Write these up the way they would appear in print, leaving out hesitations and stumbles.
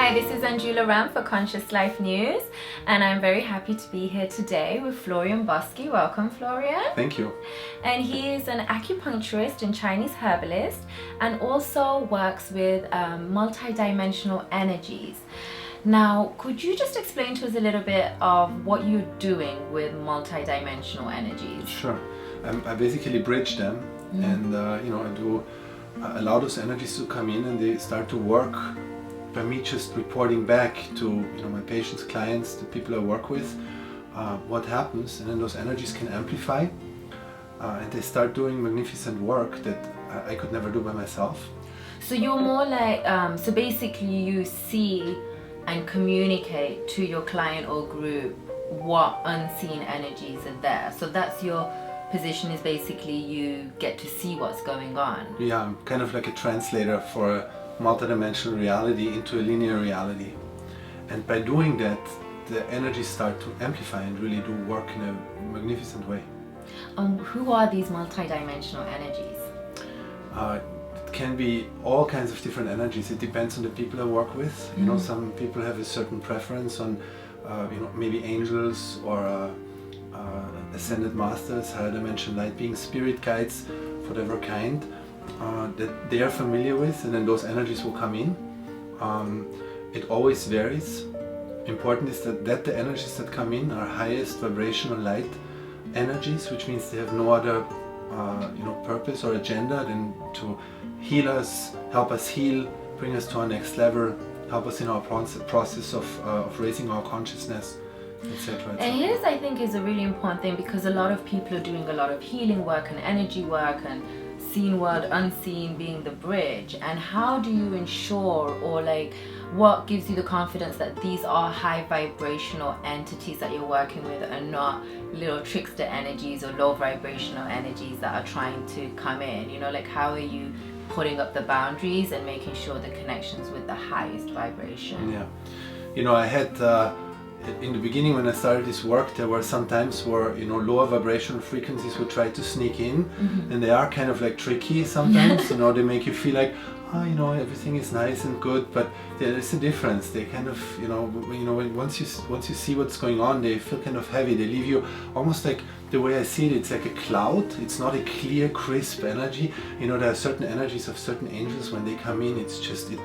Hi, this is Anjula Ram for Conscious Life News, and I'm very happy to be here today with Florian Bosky. Welcome, Florian. Thank you. And he is an acupuncturist and Chinese herbalist, and also works with multidimensional energies. Now, could you just explain to us a little bit of what you're doing with multidimensional energies? Sure. I basically bridge them, and I do allow those energies to come in, and they start to work by me just reporting back to my patients, clients, the people I work with, what happens, and then those energies can amplify, and they start doing magnificent work that I could never do by myself. So you're more like, so basically you see and communicate to your client or group what unseen energies are there. So that's your position, is basically you get to see what's going on. Yeah, I'm kind of like a translator for a multidimensional reality into a linear reality. And by doing that, the energies start to amplify and really do work in a magnificent way. Who are these multidimensional energies? It can be all kinds of different energies. It depends on the people I work with. Some people have a certain preference on, maybe angels or ascended masters, higher dimension light beings, spirit guides, whatever kind, that they are familiar with, and then those energies will come in. It always varies. Important is that the energies that come in are highest vibrational light energies, which means they have no other purpose or agenda than to heal us, help us heal, bring us to our next level, help us in our process of raising our consciousness, etc. And here's, I think, is a really important thing, because a lot of people are doing a lot of healing work and energy work, and seen world, unseen being the bridge. And how do you ensure, or like, what gives you the confidence that these are high vibrational entities that you're working with, and not little trickster energies or low vibrational energies that are trying to come in? Like, how are you putting up the boundaries and making sure the connections with the highest vibration? Yeah, I had in the beginning, when I started this work, there were some times where lower vibrational frequencies would try to sneak in, and they are kind of like tricky sometimes. They make you feel like, everything is nice and good, but there is a difference. They kind of, once you see what's going on, they feel kind of heavy. They leave you almost like, the way I see it, it's like a cloud. It's not a clear, crisp energy. There are certain energies of certain angels. When they come in, it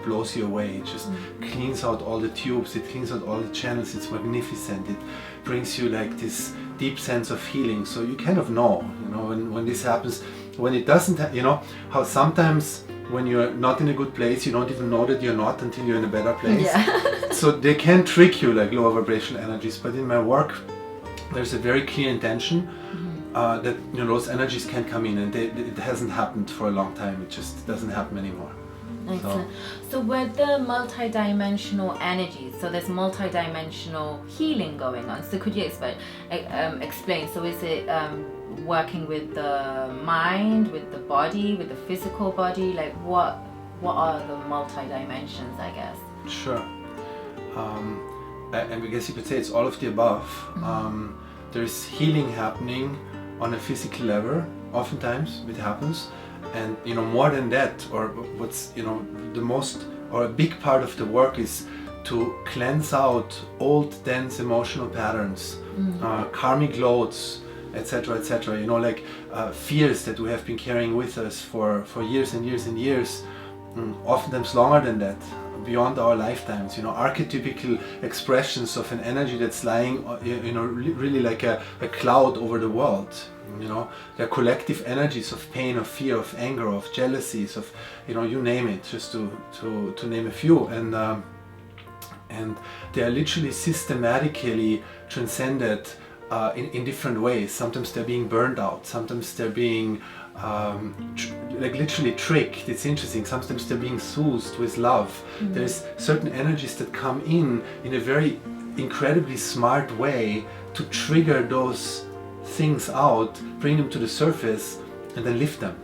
blows you away. It just cleans out all the tubes. It cleans out all the channels. It's magnificent. It brings you like this deep sense of healing. So you kind of know, when this happens. When it doesn't, how sometimes when you're not in a good place, you don't even know that you're not until you're in a better place. Yeah. So they can trick you like lower vibrational energies. But in my work, there's a very clear intention that those energies can come in, and it hasn't happened for a long time. It just doesn't happen anymore. Excellent. So with the multidimensional energies, so there's multidimensional healing going on. So could you explain? So is it working with the mind, with the body, with the physical body? Like what are the multidimensions, I guess? Sure. And I guess you could say it's all of the above. There's healing happening on a physical level. Oftentimes it happens, and more than that, or what's the most, or a big part of the work is to cleanse out old dense emotional patterns, karmic loads, etc., etc. Like fears that we have been carrying with us for years and years and years, oftentimes longer than that, beyond our lifetimes. Archetypical expressions of an energy that's lying, really like a cloud over the world. They're collective energies of pain, of fear, of anger, of jealousies, of you name it, just to name a few, and they are literally systematically transcended in different ways. Sometimes they're being burned out, sometimes they're being literally tricked. It's interesting. Sometimes they're being soothed with love. There's certain energies that come in a very incredibly smart way to trigger those things out, bring them to the surface, and then lift them.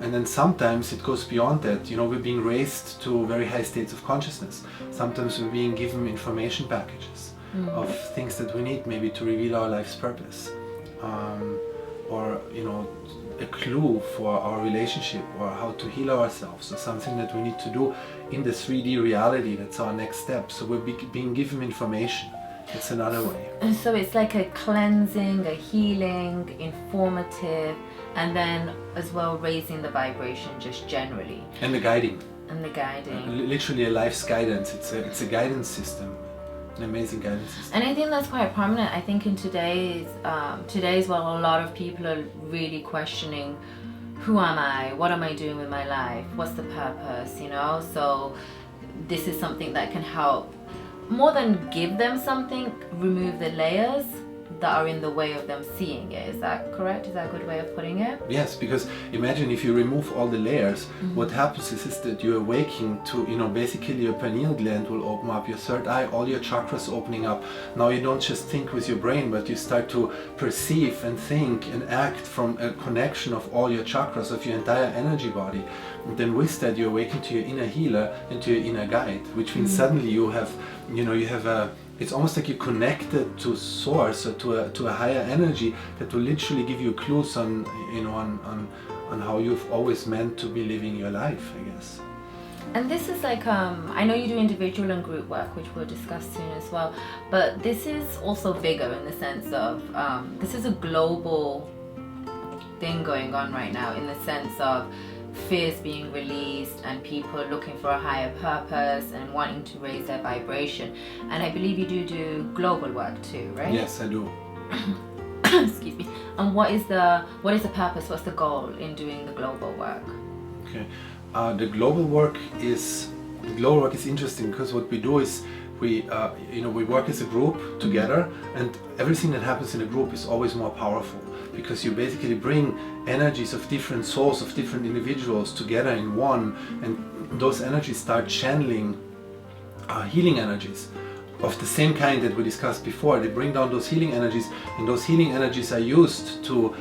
And then sometimes it goes beyond that. We're being raised to very high states of consciousness. Sometimes we're being given information packages of things that we need maybe to reveal our life's purpose. or a clue for our relationship or how to heal ourselves, or something that we need to do in the 3D reality. That's our next step. So we're being given information. It's another way. And so it's like a cleansing, a healing, informative, and then as well raising the vibration just generally. And the guiding. And the guiding. Literally a life's guidance. It's a guidance system. An amazing guidance system. And I think that's quite prominent. I think in today's world, a lot of people are really questioning, who am I? What am I doing with my life? What's the purpose? So this is something that can help, more than give them something, remove the layers that are in the way of them seeing it. Is that correct? Is that a good way of putting it? Yes, because imagine if you remove all the layers, what happens is that you're awaking to, basically your pineal gland will open up, your third eye, all your chakras opening up. Now you don't just think with your brain, but you start to perceive and think and act from a connection of all your chakras, of your entire energy body. And then with that you awaken to your inner healer and to your inner guide, which means suddenly you have, it's almost like you're connected to source or to a higher energy that will literally give you clues on how you've always meant to be living your life, I guess. And this is like, I know you do individual and group work, which we'll discuss soon as well, but this is also bigger in the sense of, this is a global thing going on right now, in the sense of fears being released and people looking for a higher purpose and wanting to raise their vibration. And I believe you do global work too, right? Yes, I do. Excuse me. And what is the purpose? What's the goal in doing the global work? Okay, the global work is interesting because what we do is we work as a group together, and everything that happens in a group is always more powerful, because you basically bring energies of different souls, of different individuals together in one, and those energies start channeling healing energies of the same kind that we discussed before. They bring down those healing energies, and those healing energies are used to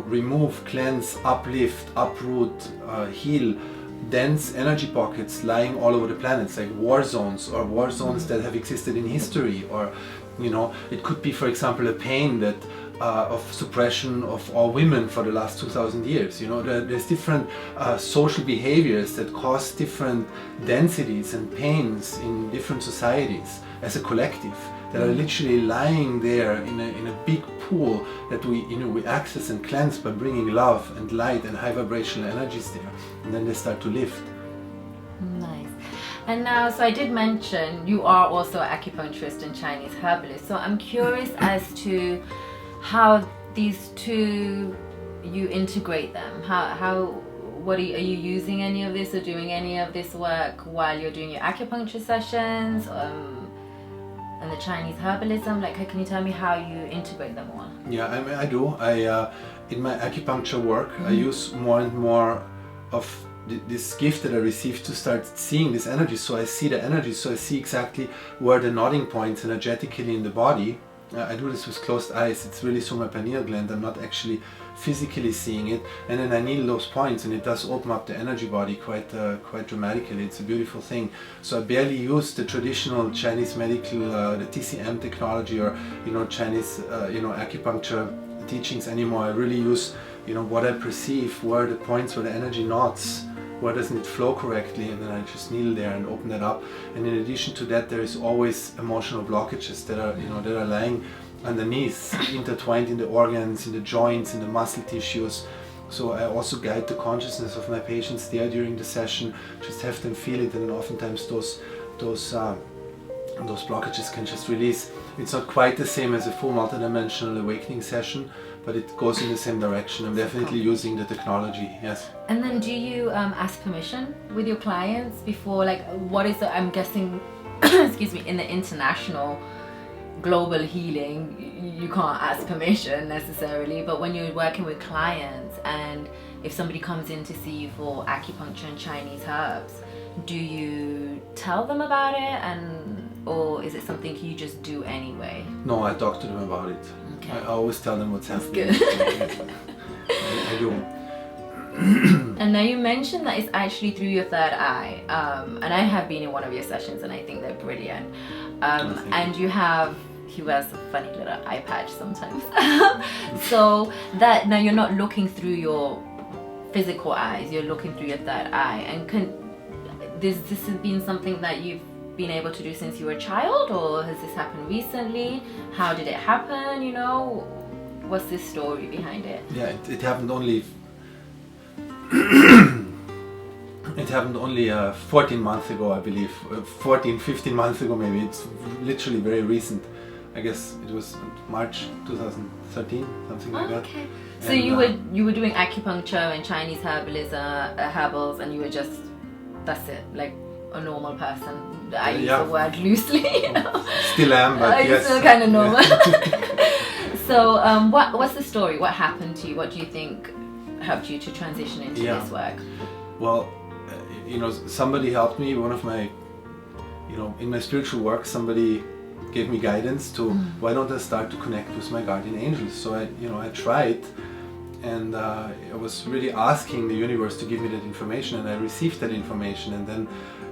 remove, cleanse, uplift, uproot, heal dense energy pockets lying all over the planets, like war zones that have existed in history, or it could be, for example, a pain that of suppression of all women for the last 2000 years. There's different social behaviors that cause different densities and pains in different societies as a collective, that are literally lying there in a big pool that we access and cleanse by bringing love and light and high vibrational energies there, and then they start to lift. Nice. And now, so I did mention you are also an acupuncturist and Chinese herbalist, so I'm curious as to how these two, you integrate them. Are you using any of this or doing any of this work while you're doing your acupuncture sessions and the Chinese herbalism? Like, can you tell me how you integrate them all? Yeah, I do. In my acupuncture work, I use more and more of this gift that I received to start seeing this energy. So I see the energy, so I see exactly where the nodding points energetically in the body. I do this with closed eyes. It's really through my pineal gland. I'm not actually physically seeing it, and then I needle those points, and it does open up the energy body quite dramatically. It's a beautiful thing. So I barely use the traditional Chinese medical, the TCM technology, or Chinese acupuncture teachings anymore. I really use what I perceive, where the points, where the energy nods, where doesn't it flow correctly, and then I just needle there and open that up. And in addition to that, there is always emotional blockages that are lying underneath, intertwined in the organs, in the joints, in the muscle tissues. So I also guide the consciousness of my patients there during the session, just have them feel it, and oftentimes those blockages can just release. It's not quite the same as a full multidimensional awakening session, but it goes in the same direction. I'm definitely using the technology, yes. And then do you ask permission with your clients before, like, what is the, I'm guessing, excuse me, in the international global healing, you can't ask permission necessarily, but when you're working with clients, and if somebody comes in to see you for acupuncture and Chinese herbs, do you tell them about it, or is it something you just do anyway? No, I talk to them about it. Okay. I always tell them what's happening. That's good. I do. And now you mentioned that it's actually through your third eye, and I have been in one of your sessions, and I think they're brilliant. And you have he wears a funny little eye patch sometimes. So that now you're not looking through your physical eyes, you're looking through your third eye. And this has been something that you've been able to do since you were a child, or has this happened recently? How did it happen? You know, what's the story behind it? Yeah, it happened only. It happened only 14 months ago, I believe. 15 months ago maybe. It's literally very recent. I guess it was March 2013, something like that. Okay. So And, you were doing acupuncture and Chinese herbalism, herbals, and you were just, that's it, like a normal person. I use Yeah. the word loosely, you know. Still am, but You're yes. still kind of normal. So what's the story? What happened to you? What do you think helped you to transition into Yeah. this work? Well, you know, somebody helped me. One of my, you know, in my spiritual work, somebody gave me guidance to why don't I start to connect with my guardian angels. So I tried, and I was really asking the universe to give me that information, and I received that information. And then,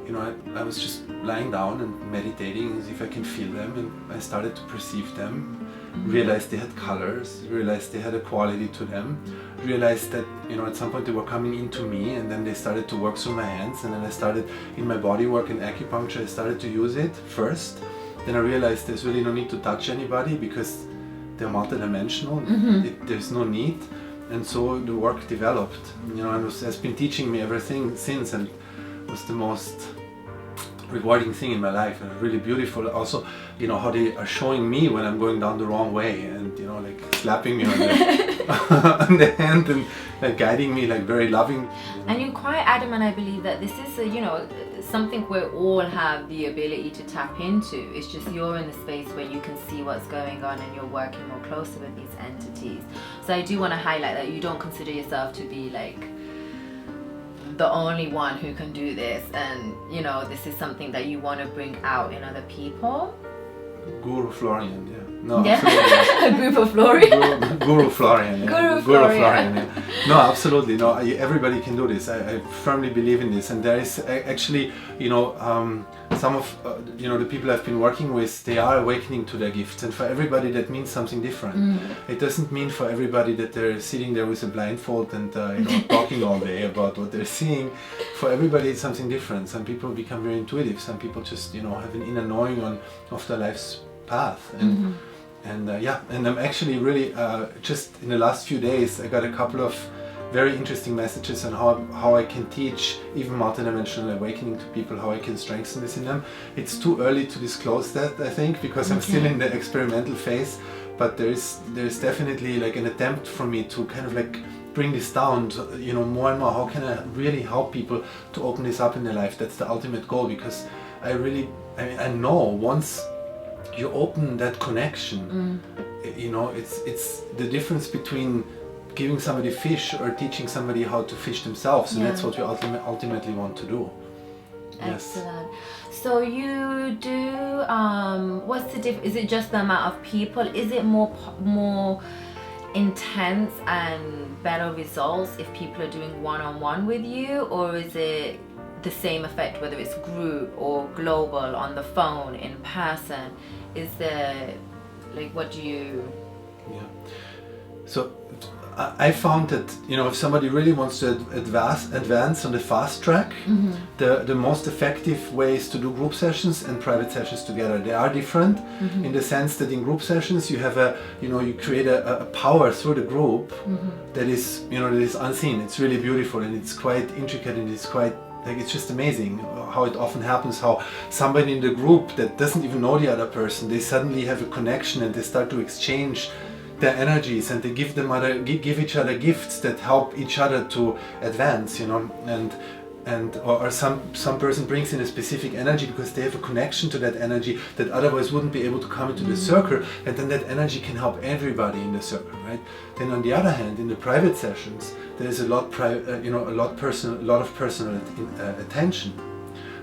you know, I was just lying down and meditating as if I can feel them, and I started to perceive them. Realized they had colors, realized they had a quality to them, realized that, you know, at some point they were coming into me, and then they started to work through my hands, and then I started in my body work and acupuncture, I started to use it first. Then I realized there's really no need to touch anybody because they're multidimensional, there's no need, and so the work developed, you know, and has been teaching me everything since, and was the most rewarding thing in my life, and really beautiful. Also, you know, how they are showing me when I'm going down the wrong way, and, you know, like slapping me on the, on the hand, and like guiding me, like very loving. And you're quite adamant, I believe, that this is you know, something we all have the ability to tap into. It's just you're in the space where you can see what's going on, and you're working more closely with these entities. So I do want to highlight that you don't consider yourself to be like the only one who can do this, and you know, this is something that you want to bring out in other people. Guru Florian, yeah. No, Yeah. absolutely. A group of Florian. Guru Florian, yeah. Guru Florian. Yeah. No, absolutely. No, everybody can do this. I firmly believe in this, and there is actually, you know, some of you know, the people I've been working with, they are awakening to their gifts, and for everybody that means something different. It doesn't mean for everybody that they're sitting there with a blindfold and you know, talking all day about what they're seeing. For everybody, it's something different. Some people become very intuitive. Some people just, you know, have an inner knowing of their life's path, and yeah, and I'm actually really just in the last few days I got a couple of very interesting messages on how I can teach even multidimensional awakening to people, how I can strengthen this in them. It's too early to disclose that, I think, because I'm still in the experimental phase, but there's definitely like an attempt for me to kind of like bring this down to, you know, more and more. How can I really help people to open this up in their life? That's the ultimate goal, because I mean, I know once you open that connection, you know, it's the difference between giving somebody fish or teaching somebody how to fish themselves, and that's what we ultimately want to do. Excellent. So you do, what's the difference? Is it just the amount of people? Is it more intense and better results if people are doing one-on-one with you, or is it the same effect whether it's group or global, on the phone, in person? Is there, like, what do you... Yeah. So I found that, you know, if somebody really wants to advance on the fast track, the most effective way is to do group sessions and private sessions together. They are different in the sense that in group sessions you have you create a power through the group that is, you know, that is unseen. It's really beautiful, and it's quite intricate, and it's quite, like, it's just amazing how it often happens, how somebody in the group that doesn't even know the other person, they suddenly have a connection, and they start to exchange their energies, and they give each other gifts that help each other to advance, you know, or some person brings in a specific energy because they have a connection to that energy that otherwise wouldn't be able to come into the circle, and then that energy can help everybody in the circle, right? Then on the other hand, in the private sessions, there's a lot of personal attention.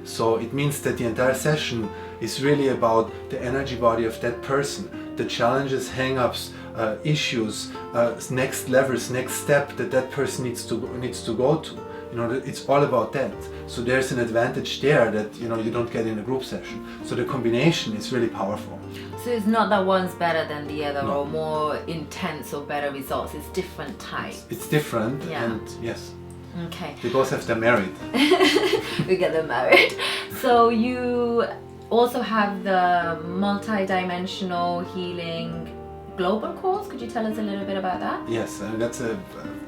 So it means that the entire session is really about the energy body of that person, the challenges, hang-ups, issues, next levels, next step that person needs to go to. You know, it's all about that. So there's an advantage there that, you know, you don't get in a group session. So the combination is really powerful. So it's not that one's better than the other, No. or more intense or better results. It's different types. It's different, Yeah. and yes, Okay. they both have their merit. We get them married. So you also have the multi-dimensional healing global course. Could you tell us a little bit about that? Yes, that's a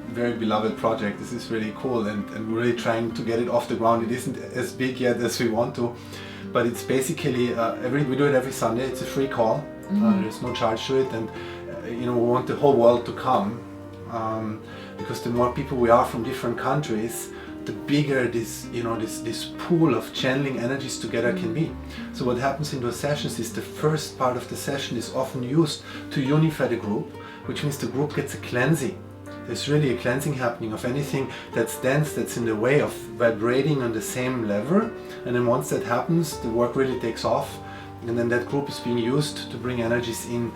very beloved project. This is really cool, and we're really trying to get it off the ground. It isn't as big yet as we want to, but it's basically we do it every Sunday. It's a free call. There's no charge to it, and we want the whole world to come, because the more people we are from different countries, the bigger this pool of channeling energies together can be. So what happens in those sessions is the first part of the session is often used to unify the group, which means the group gets a cleansing. There's really a cleansing happening of anything that's dense, that's in the way of vibrating on the same level. And then once that happens, the work really takes off, and then that group is being used to bring energies in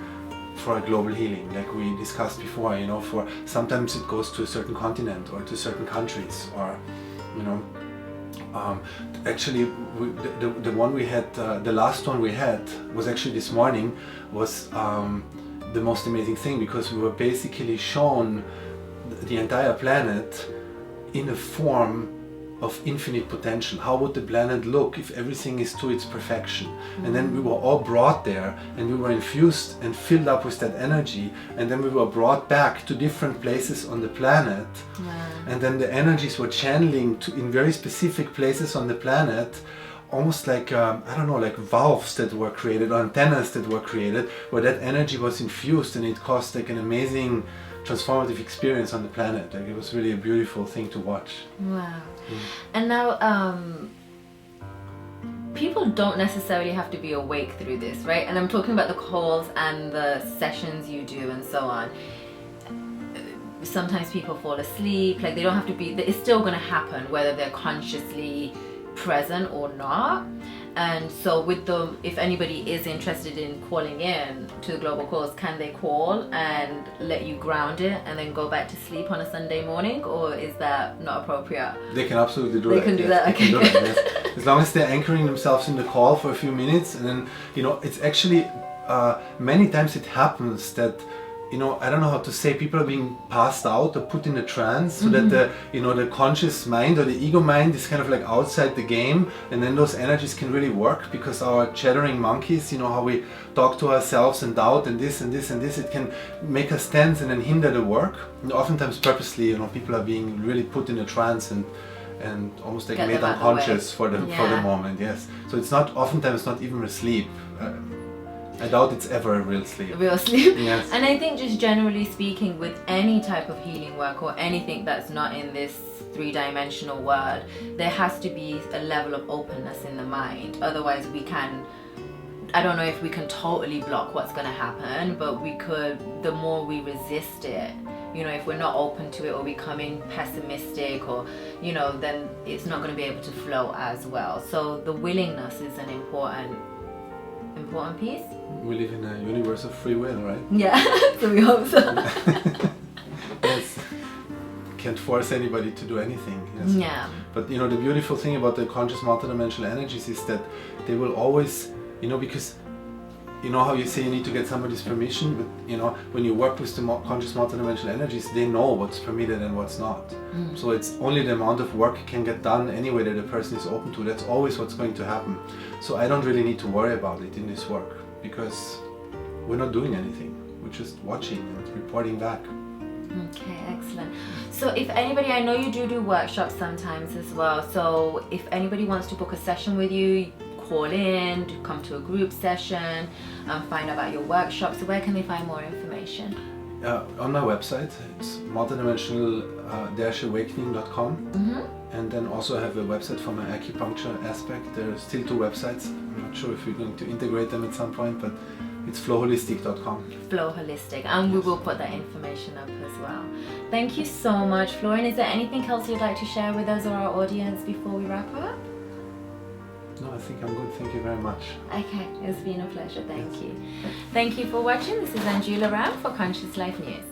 for a global healing, like we discussed before. For sometimes it goes to a certain continent or to certain countries, or actually the one we had, the last one we had was actually this morning, was the most amazing thing, because we were basically shown the entire planet in a form of infinite potential. How would the planet look if everything is to its perfection? And then we were all brought there, and we were infused and filled up with that energy, and then we were brought back to different places on the planet. And then the energies were channeling in very specific places on the planet, almost like like valves that were created, or antennas that were created, where that energy was infused, and it caused like an amazing transformative experience on the planet. Like, it was really a beautiful thing to watch. Wow. And now people don't necessarily have to be awake through this, right? And I'm talking about the calls and the sessions you do and so on. Sometimes people fall asleep, like they don't have to be, it's still going to happen whether they're consciously present or not. And so with them, if anybody is interested in calling in to the global calls, can they call and let you ground it and then go back to sleep on a Sunday morning, or is that not appropriate? They can absolutely do They that. can do yes, that, they can okay. do that, yes. As long as they're anchoring themselves in the call for a few minutes, and then it's actually many times it happens that I don't know how to say, people are being passed out or put in a trance, so that the conscious mind or the ego mind is kind of like outside the game, and then those energies can really work, because our chattering monkeys, how we talk to ourselves and doubt and this and this and this, it can make us tense and then hinder the work. And oftentimes purposely, people are being really put in a trance and almost like Get made them out of the unconscious for the moment. Yes, so it's oftentimes not even a sleep. I doubt it's ever a real sleep. Real sleep. Yes. And I think just generally speaking, with any type of healing work or anything that's not in this three-dimensional world, there has to be a level of openness in the mind. Otherwise I don't know if we can totally block what's going to happen, but we could, the more we resist it, if we're not open to it or becoming pessimistic, or then it's not going to be able to flow as well. So the willingness is an important piece. We live in a universe of free will, right? Yeah, so we hope so. Yes. Can't force anybody to do anything. Yes. Yeah. But the beautiful thing about the conscious multidimensional energies is that they will always, because how you say you need to get somebody's permission, but when you work with the conscious multidimensional energies, they know what's permitted and what's not. So it's only the amount of work can get done anyway that the person is open to. That's always what's going to happen. So I don't really need to worry about it in this work, because we're not doing anything. We're just watching and reporting back. Okay, excellent. So if anybody, I know you do workshops sometimes as well, so if anybody wants to book a session with you, call in, to come to a group session, find out about your workshops, where can they find more information? On my website, it's multidimensional-awakening.com. And then also I have a website for my acupuncture aspect. There are still 2 websites. I'm not sure if we're going to integrate them at some point, but it's flowholistic.com. Flow Holistic, and we will put that information up as well. Thank you so much, Florian. Is there anything else you'd like to share with us or our audience before we wrap up? No, I think I'm good. Thank you very much. Okay, it's been a pleasure. Thank you. Thank you for watching. This is Anjula Ram for Conscious Life News.